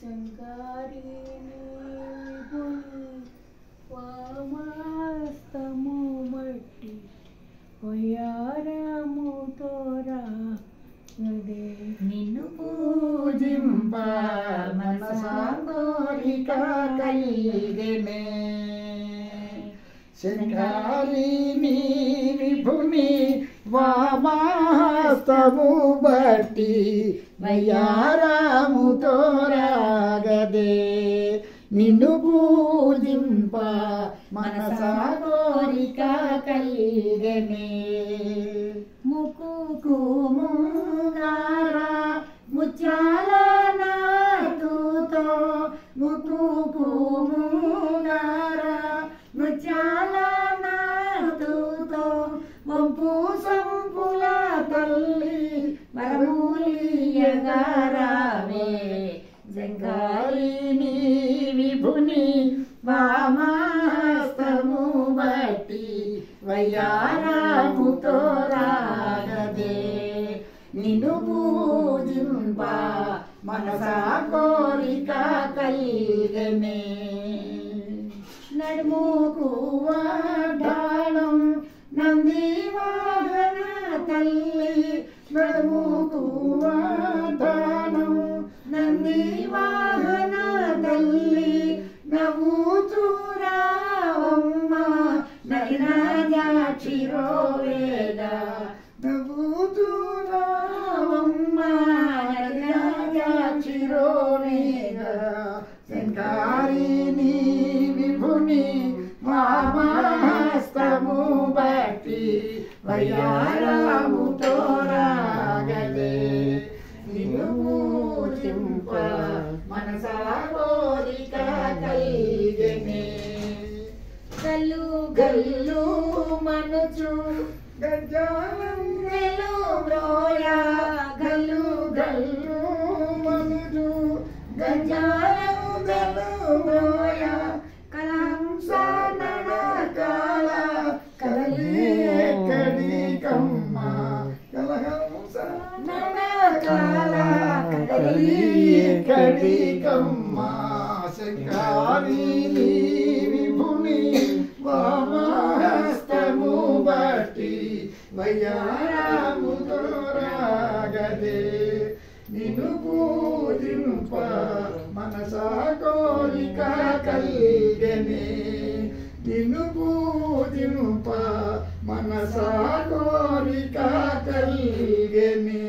శంకారి విభుని వామాస్తము మట్టి వయ్యారముతోరా గదే నిన్ను పూజింప మనసా కోరిక కలిగెనే శంకారి నీ విభుని వామాస్తము బట్టి వయ్యారముతోరాగదే నిన్ను పూజింప మనసా కోరిక కలిగెనే ముక్కుకు ముంగార ముత్యాల నాటుతో ముక్కుకు ముంగార ముత్యాల నాటుతో వంపు సంపుల తల్లి వరమూలియగారావే శంకారి నీ విభుని వామాస్తము బట్టి వయ్యారముతోరాగదే నిన్ను పూజింప మనసా కోరిక కలిగెనే నడుముకు వడ్డాణం నంది వాహన తల్లి నడుముకు వడ్డాణం నంది వాహన తల్లి నవ్వుచూరావమ్మ నయనాక్షిరోవేద నవ్వుచూరావమ్మ నయనాక్షిరోవేద శంకారి నీ విభుని వామాస్తము బట్టి వయ్యారముతోరాగదే నిన్ను పూజింప మనసా కోరిక కలిగెనే గల్లు గల్లు మనుచు గజాలం బ్రోయా గల్లు గల్లు మనుచు గజాలం బ్రోయా కలంస నడకాల కలలి కడికమ్మ కలహంస నడకాల కలలి కడికమ్మ శంకారి నీ విభుని వామాస్తము బట్టి వయ్యారముతోరాగదే నిన్ను పూజింప మనసా కోరిక కలిగెనే నిన్ను పూజింప మనసా కోరిక కలిగెనే